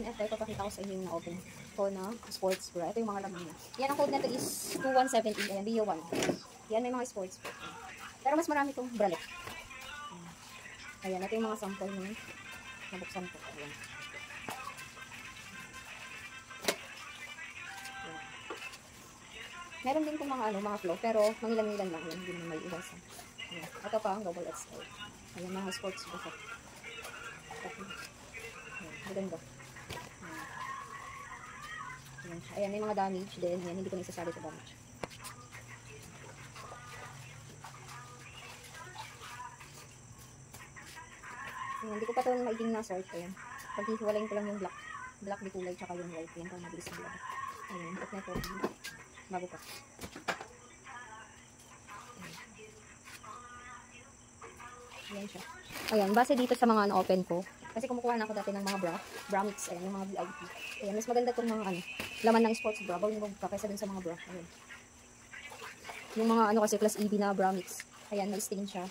Ayan, ito, ipapakita ko sa inyo yung na-open ko na sports bra. Ito yung mga laman niya. Yan, ang code nito is 2117. Ayan, BO1. Yan, may mga sports bra. Pero mas marami itong bralette. Ayan, ito yung mga sample na nabuksan ko. Ayan. Meron din itong mga flow, pero mangilan-ngilan lang. Ayan, hindi naman may iwasan. Ayan. Ito pa ang double XL. Ayan, mga sports bra. Ayan, maganda. Ayan, may mga damage din. Ayan, hindi ko na isasali ito damage. Ayan, hindi ko pa ito maiging na-sort. Ayan. Paghihiwalayin ko lang yung black di kulay, tsaka yung white. Ayan, para mabilis yung black. Ayan, at na ito. Bago pa. Ayan siya. Ayan, base dito sa mga na-open ko. Kasi kumukuha na ako dati ng mga bra mix. Ayan, yung mga VIP. Ayan, mas maganda itong mga laman ng sports bra. Bawal mo kaysa dun sa mga bra. Ayan. Yung mga kasi class EB na bra mix. Ayan, may stain siya.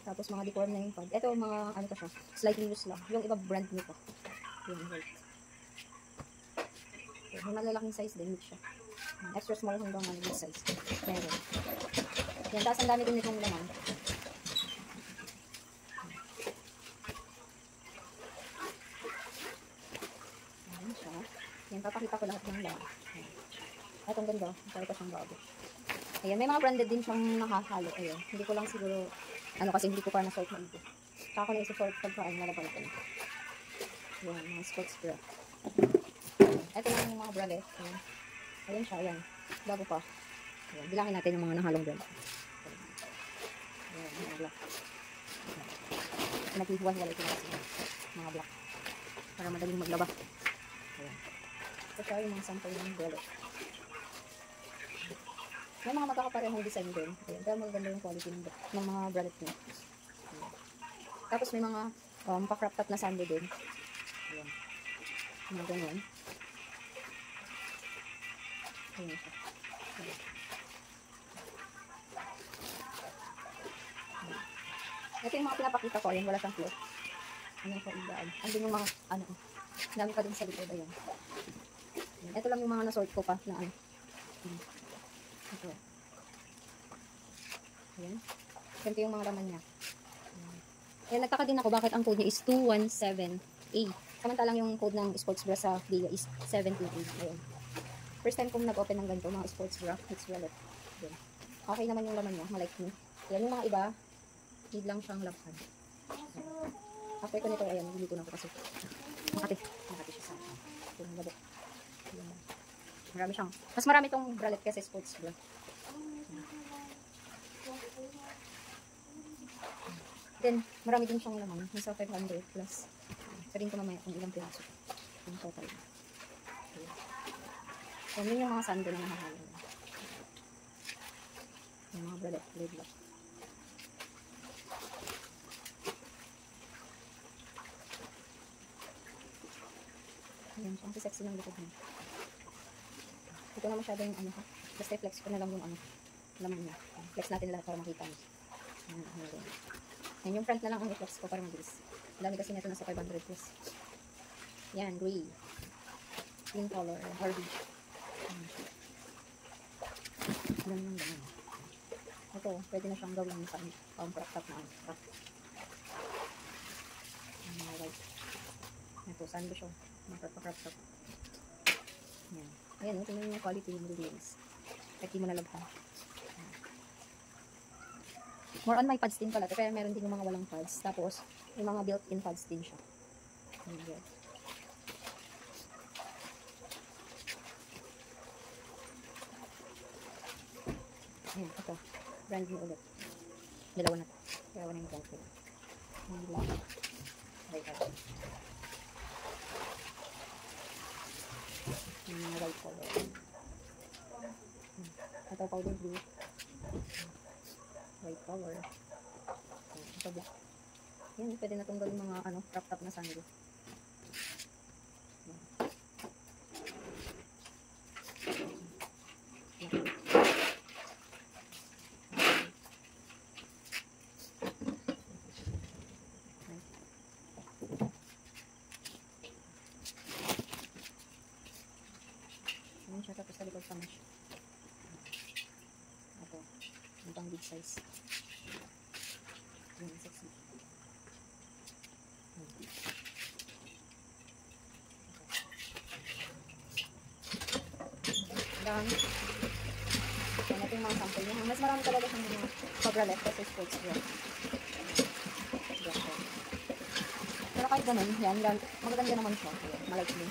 Tapos mga deform na yung pad. Ito mga pa siya. Slightly loose lang. Yung iba brand nito. Ayan, right. Okay, may malalaking size din. Mix siya. Extra small hanggang big size. Meron. Ayan, tapos ang dami din itong laman. Ayan siya. Ayan, papakita ko lahat ng laman. At ang ganda. Masaya pa siyang bago. Ayan, may mga branded din siyang nakahalo. Ayan, hindi ko lang siguro, kasi hindi ko pa na-sort na ito. Saka ko na isi-sort pagkaan, nalaban ko na. Ayan, mga sports bra. Ito lang yung mga bralette. Ayan. Ayan siya, ayan. Bago pa. Ayan, bilangin natin yung mga nahalong brand. Ayan, mga black. Naghihiwan-hiwalay ko na kasi mga black. Para madaling maglaba. Ayan. Ito siya yung mga sample ng bralette. May mga magkakaparehong design din. Ayan, pero maganda yung quality ng mga bralette niya. Ayan. Tapos may mga pa-crop top na sando din. Ayan. Mga ganyan. Ayan siya. Ayan. Ayan. Ito yung mga pinapakita ko. Ayan, wala siyang flow. Ayan siya ibaan. Andun yung mga, dami pa din sa likod. Ayan. Ayan. Ito lang yung mga nasort ko pa na Ayan. Ito. Ayan. Ganito yung mga laman niya. Ayan, nagtaka din ako bakit ang code niya is 217A. Samantalang yung code ng sports bra sa Dia is 17A. Ayan. First time kong nag-open ng ganito, mga sports bra. It's wallet. Ayan. Okay naman yung laman niya. Malike me. Ayan, yung mga iba, need lang siyang laphan. After ko nito, ayan, hindi ko na ako kasi. Makati siya sa akin. Ayan, labok. Ayan. Marami siyang. Mas marami itong bralette kasi sports bra. Then, marami din siyang laman. Nasa 500 plus. Sabihin ko mamaya kung ilang piraso. Yung total. Ayan, yun yung mga sando na nahahalo. Yung mga bralette, blade lock. Ayan, ang sexy ng likod niya. Ito na masyado yung basta i-flex ko na lang yung laman niya. Flex natin lahat para makita niyo. Ayan, yung front na lang ang i-flex ko para mabilis. Dami kasi nito nasa 500 plus. Yan, gray. Green color, or beige. Yan yung ganun. Ito, pwede na siyang gawin sa crop top na crop. White. Ito, sando siya. Crop top. Yan. Ayan, ito yung quality yung release. Kahit di mo nalabhan. More on my pads din pala. Pero meron din yung mga walang pads. Tapos, yung mga built-in pads din siya. Ayan. Ayan, ito. Brand new ulit. Dalawa na ito. Dalawa na yung brand new. Hindi lang. Right out. Yung mga white color. Ito powder blue. White color. Ito black. Yan, pwede na itong gawin mga crop top na sando. Short pa na siya. Ito. Yung pang big size. Yan, sexy. Yan. Yan, ito yung mga sample niya. Mas marami talaga siyang mga coverlet kasi sports bra. Pero kahit ganun, yan, magaganda naman siya. Malight din.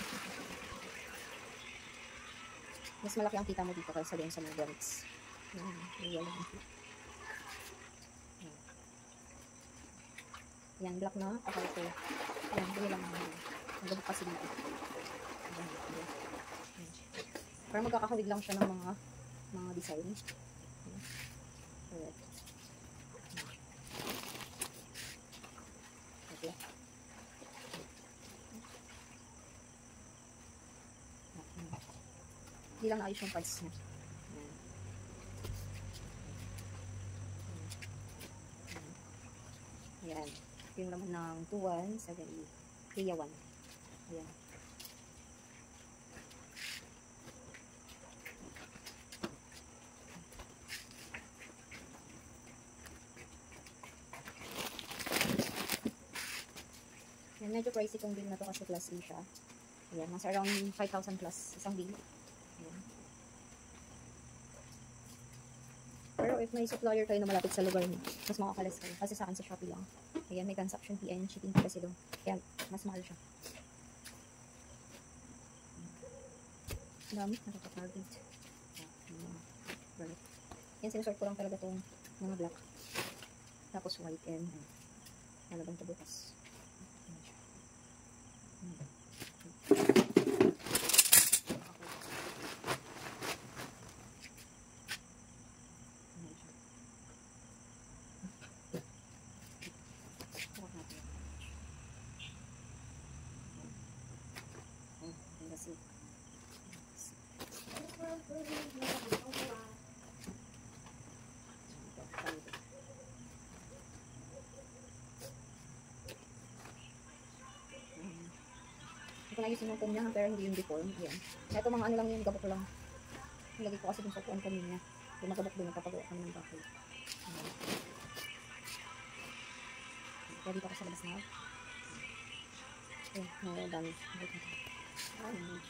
Mas malaki ang kita mo dito kaysa din sa mga brand's. Yan, yan, black na. Ako ito. Yan, bili lang naman. Nagabok kasi dito. Yan, yan. Para magkakahawig lang siya ng mga design. Alright. Okay. Hindi lang naayos yung pads niya. Ayan. Yung laman ng 2178. Kaya 1. Ayan. Yan, medyo pricey kong bill na to kasi class A siya. Ayan, nasa around 5,000 plus isang bill. Ayan. Pero if may supplier kayo na malapit sa lugar niyo, mas makakalas kayo. Kasi sa akin sa Shopee lang. Ayan, may transaction fee and shipping fee kasi doon. Kaya, mas mahal siya. Dami, nakaka-target. Yan, sinusort ko lang talaga itong mga black. Tapos white and nalabang ito bukas. Ito na yung sinutong niya, pero hindi yung deform. Ayan. Ito mga ano lang yun, gabok lang. Nilagay ko kasi dun sa upuan kanina. Yung magabok doon, napapagawa kami ng bakoy. Kaya dito ako sa labas na. Ayan, dami. Ayan.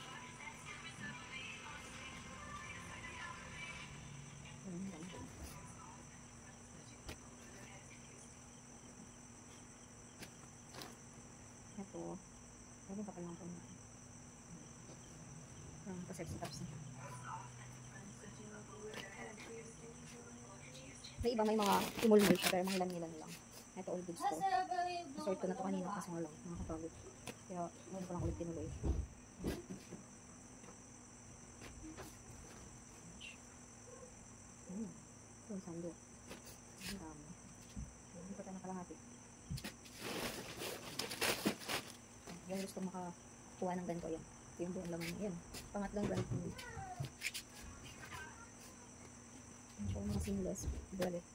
Ito. Pwede pa lang po na. Pa-sexy tops na. May iba may mga timul-mul siya, pero mga ilan-ilan lang. Ito all goods ko. Sort ko na ito kanina kasi nga lang. Nakakapagod. Kaya, hindi ko lang ulit tinuloy. Ito yung sando. Ang dami. Hindi pa tayo nakalahati. Yung gusto makakuha ng ganito yan. Ito yung buong laman yan. Pangatlong brand ko. Ito yung mga seamless. Bralette.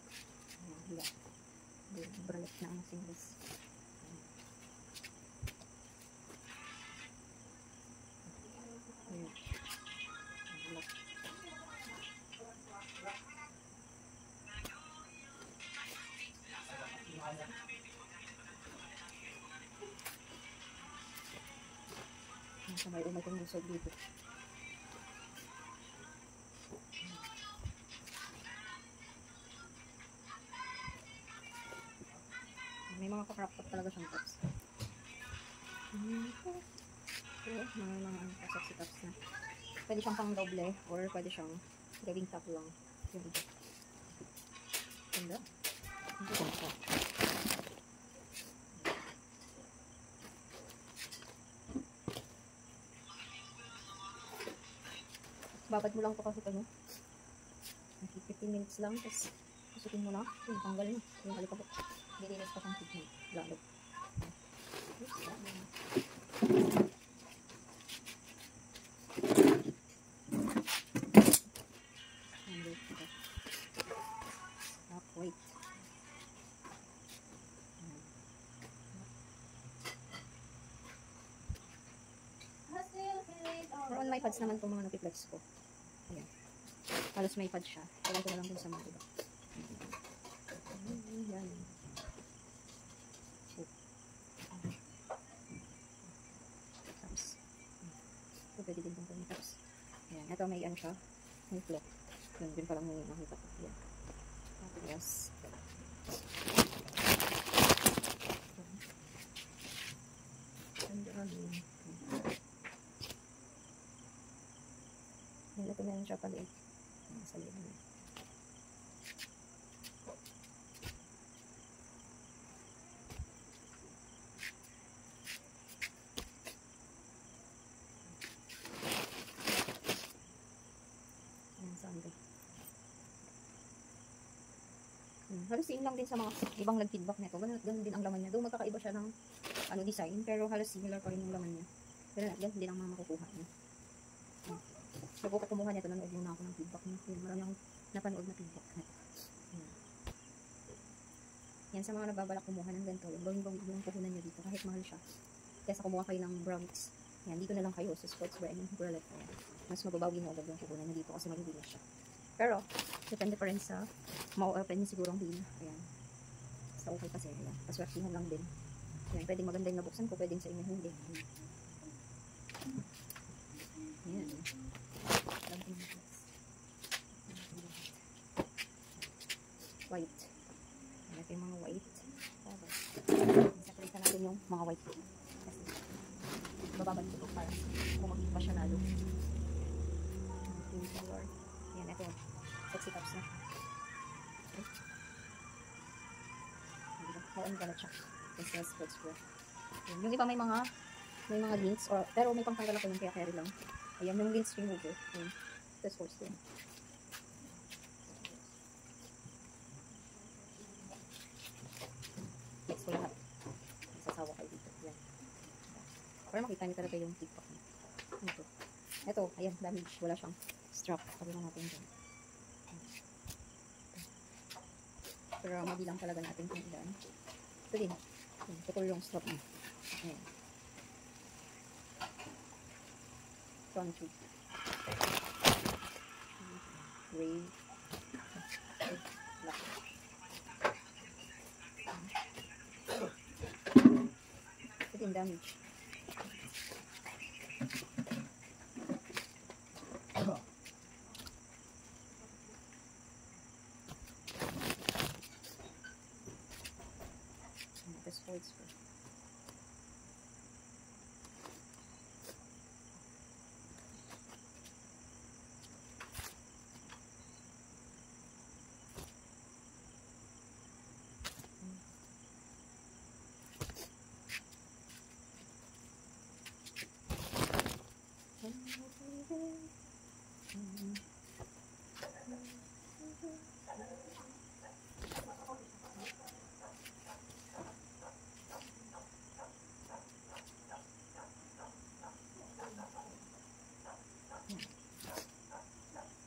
Hila. Bralette na ang seamless. Ayan. May umay kong musog dito. May mga kakrap top talaga siyang tops. Mga sexy tops na. Pwede siyang pang doble or pwede siyang gawing top lang. Yung iba. Ganda. Ito ganda. Babad mo lang ito kasi ito, no? 15 minutes lang, tapos susukin mo na. Yung tanggal na. Yung alikabok. Dilinis pa kang tignan. Lalo. Wait. For on my pads naman itong mga napiplex ko. Ayan. Halos may pad siya. Kailan ko na lang dun sa mga iba. Yan. Tapos, ito pwede din itong tapos. Ayan. Ito may ano siya. May flock. Yun pa lang yung nakita ko. Yan. Tapos, ito meron siya pala sa loob na. Ayan, saan ba? Halos same lang din sa mga ibang nag-feedback nito. Ganun din ang laman niya. Doon magkakaiba siya ng design, pero halos similar pa rin yung laman niya. Pero ganun din ang mga makukuha niya. So, kung kumuha nito, nanood muna ako ng feedback niya. Marami akong napanood na feedback nito. Yan, sa mga nagbabalak kumuha ng ganito, gawin yung puhunan niyo dito kahit mahal siya. Kaysa kumuha kayo ng brownies. Yan, dito na lang kayo sa Sportswear and Bralette. Mas mababawi mo agad yung puhunan niyo dito kasi magugulas siya. Pero, depende pa rin sa ma-open niyo siguro ang bin. Ayan. Basta okay kasi. Ayan. Paswertihan lang din. Ayan, pwedeng maganda yung nabuksan ko, pwedeng sa inyo hindi. Ayan. White. Ayan, ito yung mga white. Sakrita natin yung mga white. Kasi, bababad ko para bumagin pa siya lalo. Pink color. Ayan, ito. Sexy tops na. Okay. Hawain ka na siya. Kasi sportswear. Yung iba may mga links, pero may pangtanggal ako yung kaya carry lang. Ayan, yung links remover. Ayan. Ito sportswear. Next ko lahat. Sasawa kayo dito. Ayan. Para makita niyo talaga yung TikTok niya. Ito, ayan, damage. Wala siyang strap. Sabi na natin dyan. Pero mabilang talaga natin kung ilan. Ito din. Putol yung strap niya. Ayan. Front tube. Gray. Black. Ito din damage. Sportswear.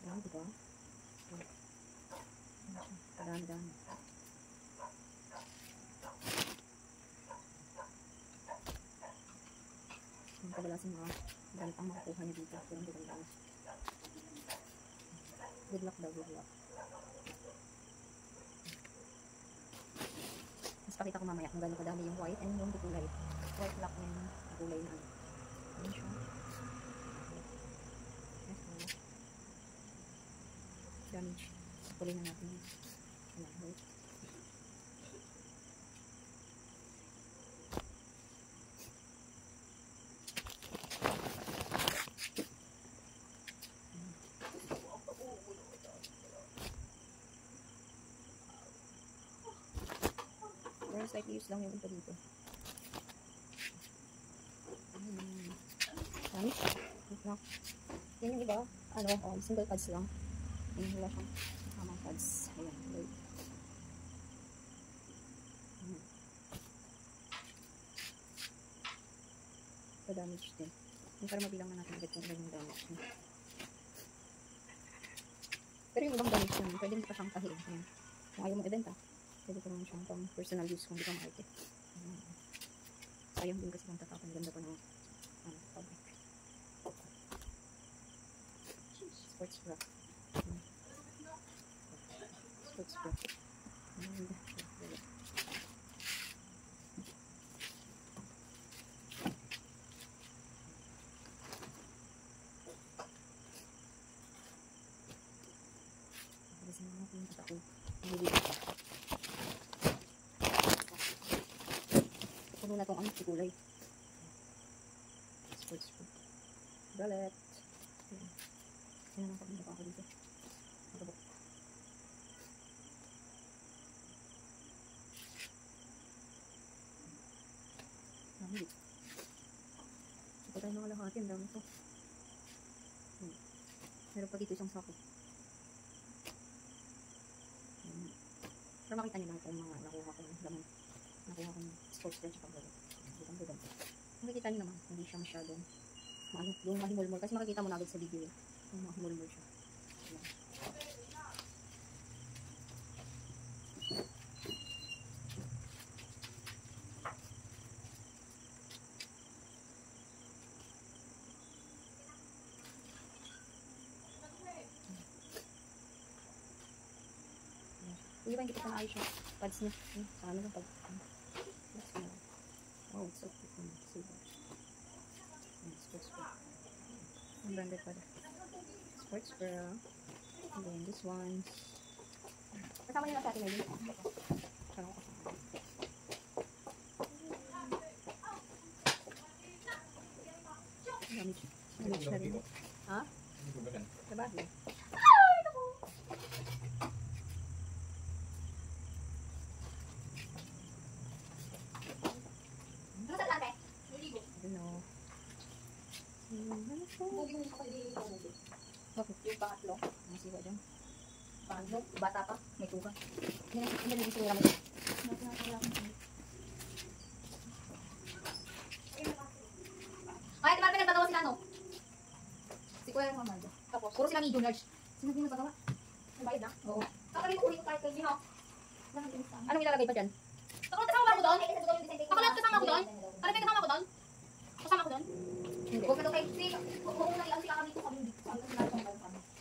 Ayan, diba? Kadami-dami. Yung kadalasang mga gamit ang makukuha niyo dito. Pero hindi lang. Good luck daw, good luck. Mas pakita ko mamaya kung gano'n kadami yung white and yung kulay. White black and kulay na. Ayan siya. Damage. Kulay na natin yun. Ayan, wait. Pero slightly use lang yung iba dito. Yan yung iba, single pads lang. Yan, wala siyang tamang pads. Ayan, wait. Ito damage din. Yung para mabilang na natin kung ilan yung damage din. Pero yung ibang damage naman, pwede mo pa siyang tahiin. Kung ayaw mo ibenta, pwede ko naman siyang pang personal use kung di ka market. Sayang din kasi kung tatapon. Ganda pa ng fabric. Sports bra. Sports bra. Puno na itong ano, kulay. Sports bra. Galet. Sino nang pagmula pa ako dito? Magabok. Hindi. Ito tayo mga lahati. Ang dami ito. Meron pa dito isang sako. Para makita nyo lang kung mga nakuha kong laman. Nakuha kong sports bra tsaka galet. Butang-butang. Makikita nyo naman, hindi siya masyadong yung mahimulmul. Kasi makikita mo na agad sa video. Yung mahimulmul siya. Ayan. Hindi ba hindi ko na ayos yung pads niya? Sa ano yung pad? Oh, so cute. Silver. Sports bra. Ang branded pala. Sports bra. And then this one. Kasama niya na sa atin ngayon. Saan ako kasama? Gamit. Gamit siya rin. Ha? Sa bagay. Bakit? Yung pangatlo. Ang siwa dyan. Pangatlo? Bata pa? May tuka. Hindi na gusto nila may. Ay, diba pinagpagawa sila, no? Si Kuya yung mamaya. Tapos, puro sila medium large. Sino yung nagpagawa? Nabayad na? Oo. Kakalit ko rin kahit kayo, no? Anong ilalagay pa dyan? Kakulat kasama ko doon? Kakulat kasama ko doon? Kakulat kasama ko doon? Kasama ko doon? Hindi. Huwag ka doon kayo. Huwag mo nang ilang sila kami kung kami dito.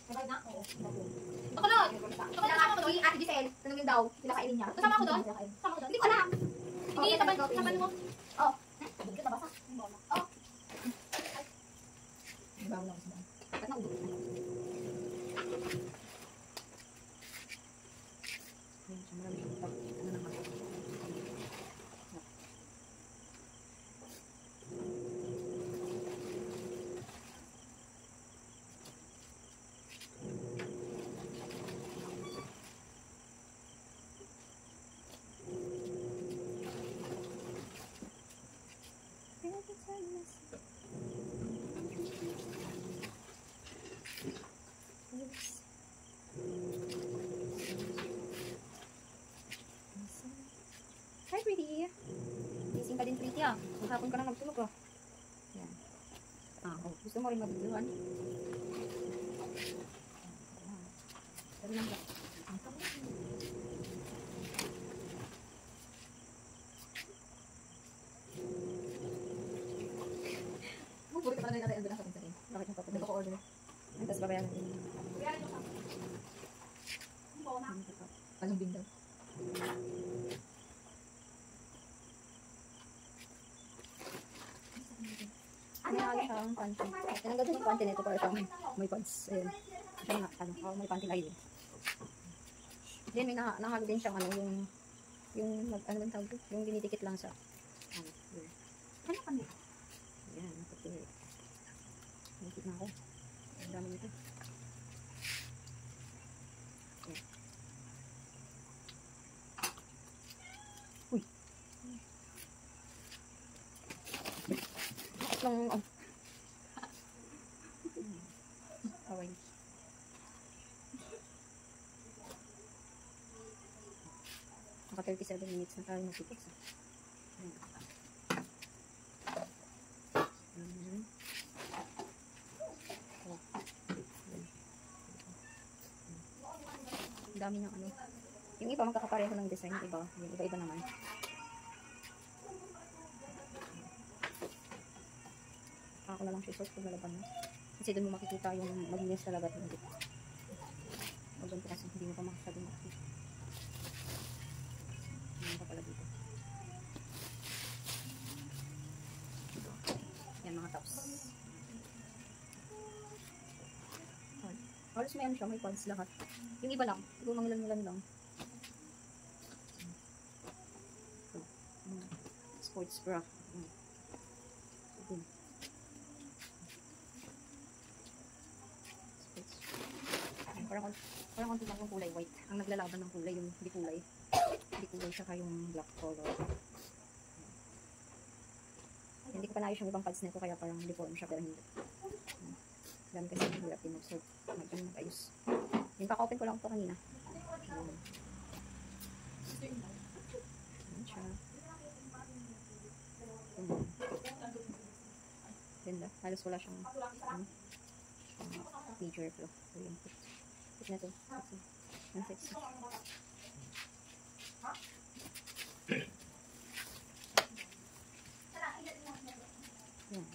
Nabayad na? Oo. Kakulat! Kakulat kasama ko doon? Ate Giselle, tanongin daw. Sila kainin niya. Kasama ko doon? Kasama ko doon? Hindi ko alam. Hindi, taban mo. Oo. Bugit na basa. Oo. Bago lang sa bahay. Ba't na ulo? Ayun siya, marami siyang pag, ano naman. Hi, pretty. Gising ka din, pretty, ah. Maghapon ka na magtulog, ah. Yan. Ah, oh. Gusto mo rin mabigluhan? Pero lang ba? Burit ka pala na natin ang bilang sa pinsarin. Bakit yung papunta ko order? Tapos babayaran natin. Anong bin daw? Tinangal siya ang panty. Tinanggal siya yung panty nito para siyang may pads. Ayun. Siya nga, ano, may panty layo. Then may nahalo din siyang ano, yung ano bang tawag? Yung dinidikit lang sa ano, yun. Ano pa nito? Ayan, napatuloy. Nakikit na ako. Ang dami nito. Ayan. Uy. Lang, oh. Away. Naka 37 minutes na tayo mag-fix. Ang dami ng ano. Yung iba magkakapareho ng design, iba. Yung iba-iba naman. Ako na lang siya sauce pag nalaban na. Kasi doon mo makikita yung malinis talaga. Pag doon kasi hindi mo pa makikita. Ano pa pala dito? Yan mga tops. Halos may ano siya, may pads lahat. Yung iba lang, siguro mangilan-ilan lang. Sports bra. Parang konti lang yung kulay white. Ang naglalaban ng kulay, yung di kulay. Di kulay siya yung black color. Hindi ko pa naayos yung ibang pads nito, kaya parang deform siya, pero hindi. Dami kasi yung hirap din mag-sort. Mag-ayos. Yung kaka-open ko lang ito kanina. Ayan siya. Ganda. Halos wala siyang major flaw. Ayan. Ito na ito. Ang sexy. Ayan.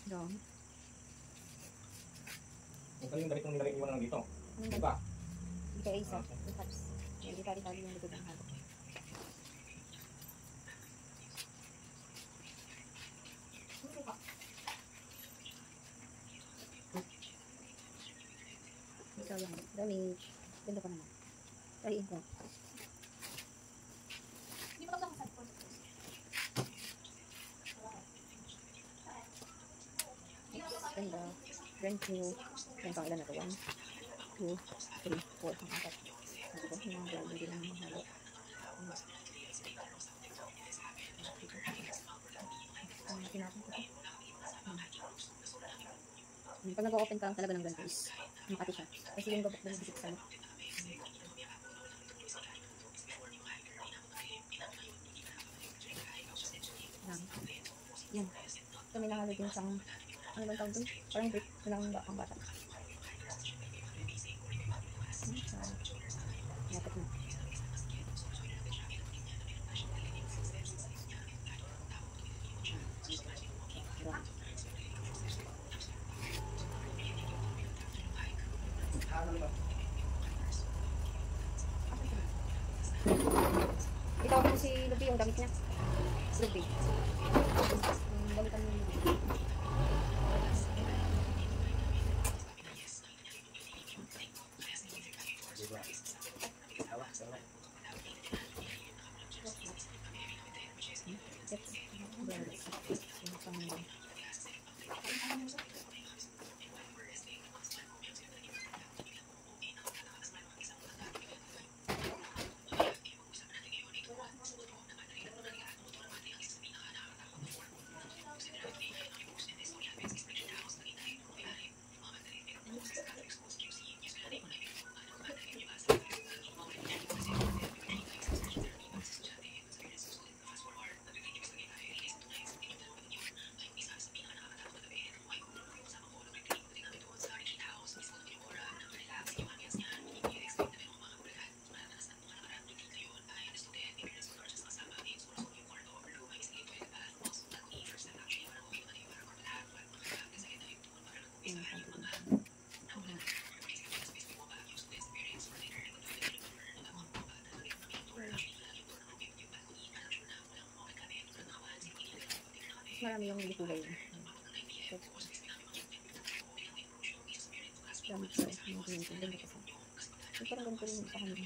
Dong. Ito yung ganitong nilagay iwan lang dito. Anong Diba? Hindi kaya isa. Yung cups. Hindi tali-tali yung likod ng halo. Ito lang. Damage. Ganda pa naman. Tariin ko. Ganda. Brand new. Yung pang ilan na ito? 1, 2, 3, 4. Ang apat. Diba? Yung mga brand hindi lang yung halo. Tinapin ko. Pag nag-open ka talaga ng ganito is makati siya. Kasi yung gabak na nabisik sa loob. Yan. Ito may nahalo din sa ano bang tawag doon? Parang brick. Ito lang ang bata. Dapat na. Ikaw ko si Lupi yung damit niya. Lupi. Damitan mo yung Lupi. Marami yung kulay yun. Gamit sa yung kumintin. Ganda kasi. Yung parang ganito rin sa kanila.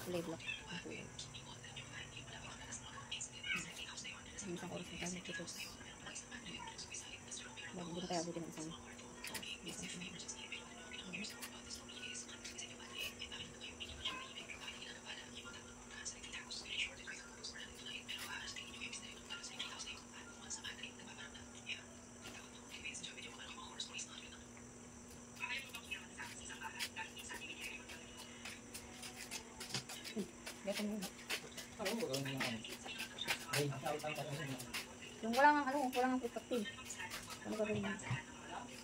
Kulay black. Ang kulay. Isang oras na tayo nagtutos. Hindi na tayo abutin ng isang. Gata mo. Yung wala nga ano, wala nga fruit cocktail. Ano ba rin?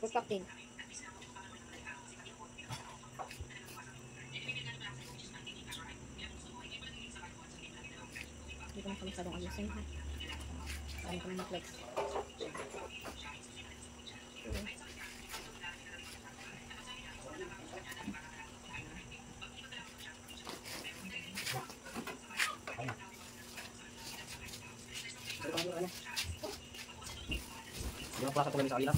Fruit cocktail. Hindi ko na kami masyadong ayusin ha. Saan ko na mag-flex. Yung klasa ko lang sa kanila.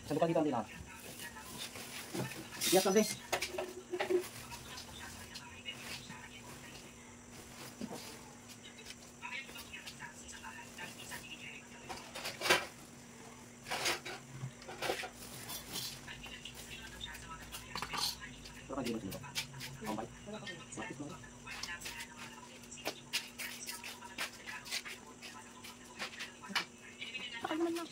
Saan ka dito ang dila? Yes, Andre. Pero hindi mo dito. Ambay. Bakit mo? Pakal naman na.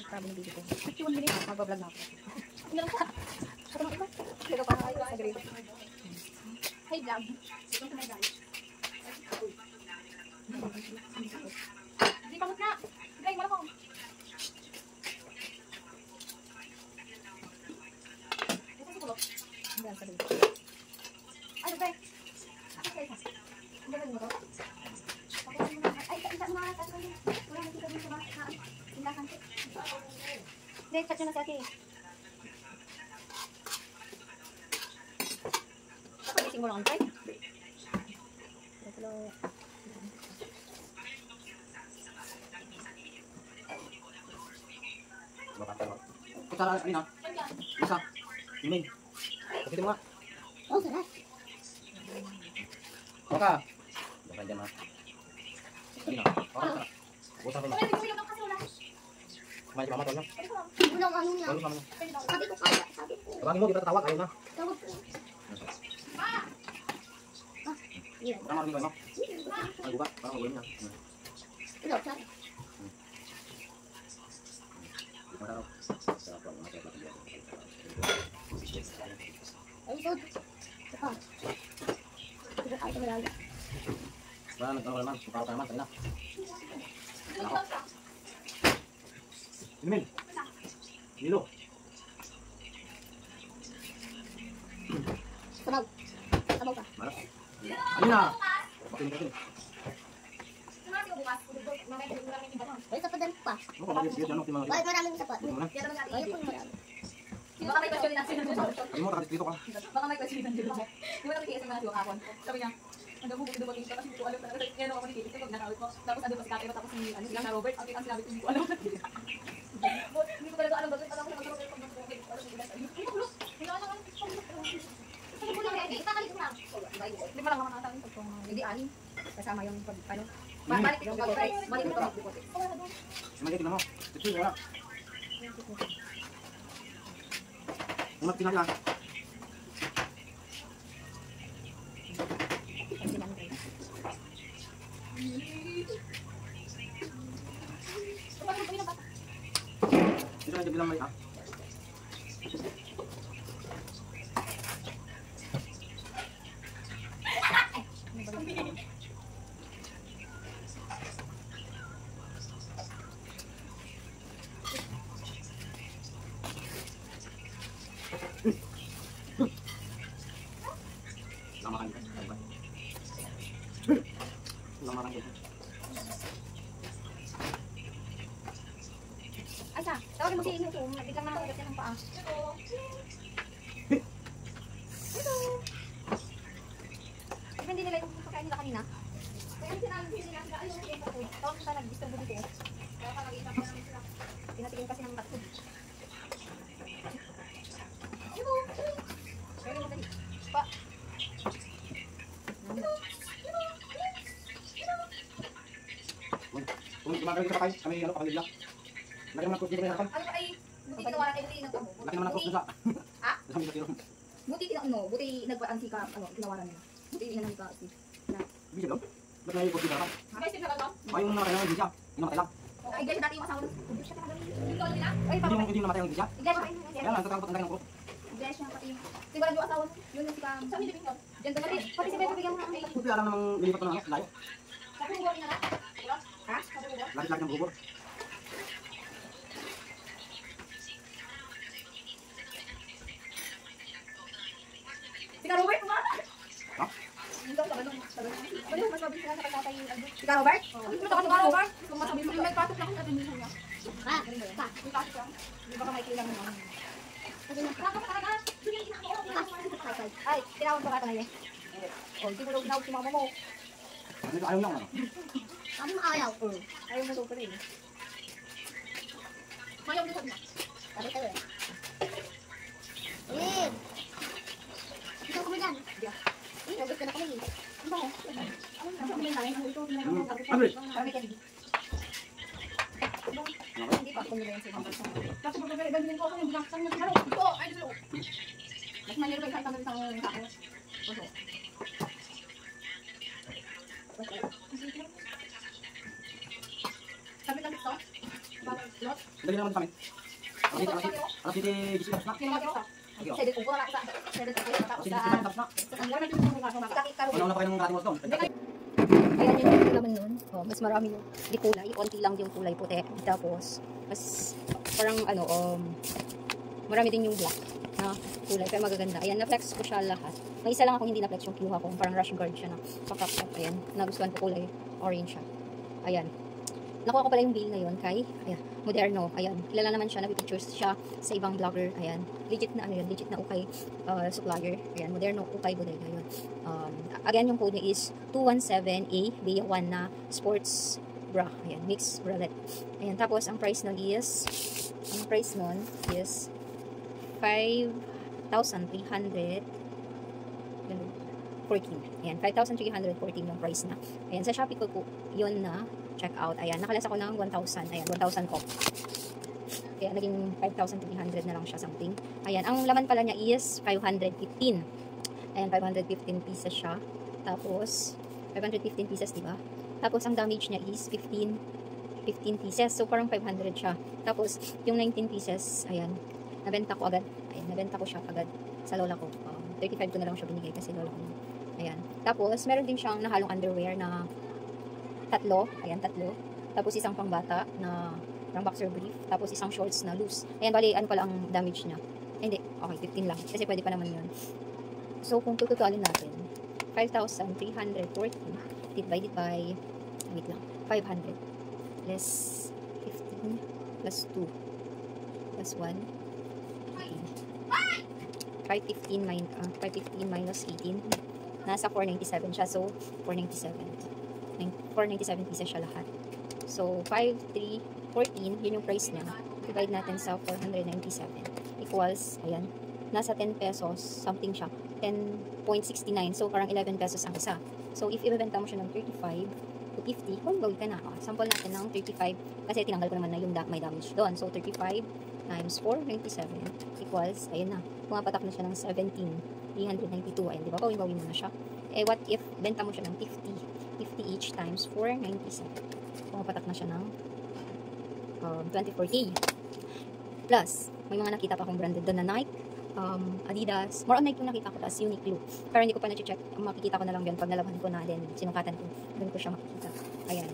Sabi ng video ko. 51 minutes. Mag-vlog na ako. Hindi lang pa. Ito mga iba. Ito pa nga sa grade. Hey vlog. Ito sa may guys. Hindi pamot na. Gray, wala ko. Ito sa kulok. Hindi lang sa grade. Ay, Gray. Ako sa isa. Hindi lang mo to. Ay, isa mga tatlo. Wala na dito sa mga tindahan ko. Hindi, chat nyo na sa akin. Papagising mo lang ang time. Hello. Kutsara, alin ha? Isa. Imin. Kasi mo nga. Oh, sarap. Baka. Baka dyan ha. Alin ha? Baka. Kutsara ko lang. Kumain si mama, tol na. Unang ano niya. Tol na. Sabi ko kaya. Sabi ko. Tabangin mo, di ba tatawag? Ayaw na. Tawag ko. Yun. Baka marinig mo. Ay, buka. Parang magulo niya. Ito, sabi. Ito na raw. Sarap lang. Ay, ito. Ito pa. Ito pa. Ito malala. Wala, nagtanong naman. Mukha ka naman. Kanina. Imin. Nilo. Sabaw. Sabaw ka. Malas. Alin na. Bakit nito? Ay, sa padal pa. Ano ka mag-isip yan? Ano Bakit maraming sapat? Ito mo na. Ay, po marami. Baka may question na sila. Ano mo, nakadiskrito ka. Baka may question na sila. Di ba nakikita sa mga tuwang hapon? Sabi niya, hanggang bubukin dumating ka kasi hindi ko alam na ngayon ako nakikita pag nakawit ko. Tapos ando pa si Kate tapos si ano sila na Robert. Ang sinabi ko hindi ko alam. Hindi ko talaga alam bakit alam ko na mag-Robert pag mag-Robert. Hindi ko alam. Hindi mo lang naman nakatawin pag kung hindi anim. Kasama yung pag, ano. Balik yung pag-price. Balik yung pag-price. Ano tingnan mo? Ito wala. Ano tingnan lang? Ito na bilang maliit ah. Lamakan ka. Lamakan ka. Asa, tawagin mo si Ino to. Biglang nakakagat yan ng paa. Ito. Diba hindi nila yung pagkain nila kanina? Kaya ang sinabi nila, ayaw na kayo. Tawag ka nag-disturbo dito. Kaya ka nag-iinap ka namin sila. Pinatikin kasi ng katod. Pa. Kung gumagawin ka pa kayo, kami ano, kapamilya. Lagi naman ang cross dito kayo harapan. Ano pa ay, buti ginawa na kayo ng ano. Laki naman ang cross dun sa... Ha? Sa amin sa tiro. Buti nagpaan si ka, ano, ginawa na nila. Buti inanong ka, si. Hindi siya doon? Ba't may cross dito harapan? Guys, sino ka ba? Ay, yung namatay lang, hindi siya. Yung namatay lang. Ay, guys, dati yung asawa ng... Iglesia ka na yung tol nila? Ay, Hindi yung namatay lang, hindi siya. Iglesia ka Kaya lang, tatakot ang laki ng cross. Iglesia, pati yung... Siguro yung asawa mo, yun yung si ka... Saan yung libing Diyan daw, pati si Bebe bigyan mo ng... Hindi alam namang lilipat ko na ano, layo. Sabi mo niya na? Ha? Sabi mo ba? Laki-laki ng bubur. Si ka Robert, kumara? Ha? Hindi daw, sabi mo, mas mabilis na sa pagkatay yung ano. Si ka Robert? Ano ka si ka Robert? Kung masabi mo, may pasok na kung sabi niya niya. Ha? May pasok lang. Hindi baka may kailangan mo. Ay, tinawag ko ka ito ngayon. O, hindi mo daw tinawag si mama mo. Ano ito, ayaw lang ano. Ano ayaw? Ayaw mo daw pa rin. Ayaw mo daw na. Sabi kayo eh. Ulit! Ito ko mo dyan. Sagot ka na kami. Ano ba? Ano ba yung lain? Ano ito? Andre! Parang may candy. Hindi pa ako nila yung sinang basta. Tapos magagawin ko ako yung binaksan na sinaro. Ito! Ay, ito! Mas manilo ba isang isang tao? Oso. Sabi lang ito? Bakit? Lot? Dali naman sa amin. Alas dito, gising tapos na. Sino mag-ito? Sige. Sa edit ko na ako sa... Sa edit ko na ako Sige, sa... gising tapos na. Sa kanya na yung mga kakikaro. Wala na pa kayo ng kating doon. Ayan yung laman nun. Oh, mas marami yung di kulay. Konti lang yung kulay puti. Tapos, mas parang ano, marami din yung black na kulay. Pero magaganda. Ayan, na-flex ko siya lahat. May isa lang akong hindi na-flex yung kinuha ko. Parang rush guard siya na pakakap. Ayan, nagustuhan ko kulay. Orange siya. Ayan. Nakuha ko pala yung bill ngayon kay, ayan, Moderno. Ayan, kilala naman siya, nag-pictures siya sa ibang vlogger. Ayan, legit na ano yun, legit na ukay supplier. Ayan, Moderno, ukay bodega yun. Again, yung code niya is 217A, Bea 1 na sports bra. Ayan, mixed bralette. Ayan, tapos ang price nun is 5,300 14. Ayan, 5,314 yung price na. Ayan, sa Shopee ko po, yun na check out. Ayan, nakalas ako ng 1,000. Ayan, 1,000 off. Kaya naging 5,300 na lang siya something. Ayan, ang laman pala niya is 515. Ayan, 515 pieces siya. Tapos, 515 pieces, diba? Tapos, ang damage niya is 15 pieces. So, parang 500 siya. Tapos, yung 19 pieces, ayan, nabenta ko agad. Ayan, nabenta ko siya agad sa lola ko. 35 ko na lang siya binigay kasi lola ko. Ayan. Tapos, meron din siyang nahalong underwear na tatlo. Ayan, tatlo. Tapos, isang pangbata na parang boxer brief. Tapos, isang shorts na loose. Ayan, bali, ano pala ang damage niya? Ay, hindi. Okay, 15 lang. Kasi pwede pa naman yun. So, kung tututualin natin, 5,314 divided by, wait lang, 500 less 15 plus 2 plus 1 515 minus 18 nasa 497 siya. So, 497 pieces siya lahat. So, 5,314 yun yung price niya. Divide natin sa 497 equals, ayan, nasa 10 pesos something siya. 10.69. So, parang 11 pesos ang isa. So, if ibebenta mo siya ng 35 to 50, kung gawin ka na. Sample natin ng 35 kasi tinanggal ko naman na yung may damage doon. So, 35 times 497 equals, ayun na, pumapatak na siya ng 17,392. Ayun, di ba? Gawin mo na siya. Eh, what if benta mo siya ng 50 each times 497? Pumapatak na siya ng 24K. Plus, may mga nakita pa akong branded doon na Nike, Adidas. More on Nike yung nakita ko, tapos Uniqlo. Pero hindi ko pa na-check. Makikita ko na lang yun pag nalaban ko na, then sinukatan ko. Doon ko siya makikita. Ayan.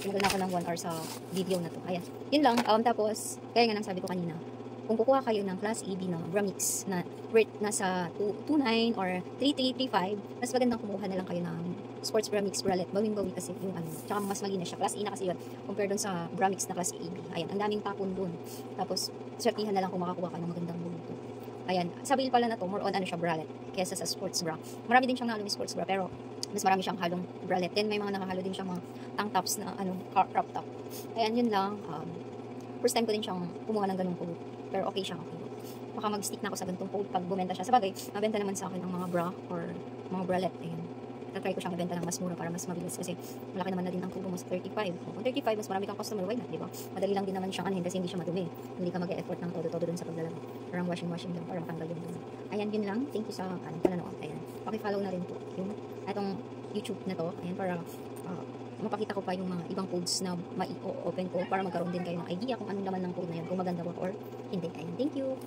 Tinagal na ako ng 1 hour sa video na to. Ayan. Yun lang. Tapos, kaya nga nang sabi ko kanina, kung kukuha kayo ng Class AB na Bramix na rate nasa 229 or 3335, mas magandang kumuha na lang kayo ng Sports Bramix bralette. Bawing-bawi kasi yung ano. Tsaka mas malinis siya. Class A na kasi yun. Compare dun sa Bramix na Class AB. Ayan. Ang daming tapon dun. Tapos, swertihan na lang kung makakuha ka ng magandang buluto. Ayan. Sa bill pala na to, more on ano siya, bralette. Kesa sa sports bra. Marami din siyang nahalong sports bra, pero mas marami siyang halong bralette. Then, may mga nakahalo din siyang mga tank tops na, crop top. Ayan, yun lang. First time ko din siyang kumuha ng ganung code. Pero okay siya, okay. Baka mag-stick na ako sa ganitong code pag bumenta siya. Sabagay, mabenta naman sa akin ang mga bra or mga bralette. Ayan. Tatry ko siyang ibenta ng mas mura para mas mabilis kasi malaki naman na din ang tubo mo sa 35. Kung 35, mas marami kang customer, why not, di ba? Madali lang din naman siyang anuhin kasi hindi siya madumi. Hindi ka mag-e-effort ng todo-todo dun sa paglalaro. Parang washing lang para matanggal yung dumi. Ayan, yun lang. Thank you sa pananood. Ayan. Paki-follow na rin po yung itong YouTube na to. Ayan, para mapakita ko pa yung mga ibang codes na mai-open ko para magkaroon din kayo ng idea kung anong laman ng code na yun, kung maganda ba or hindi. Ayan, thank you.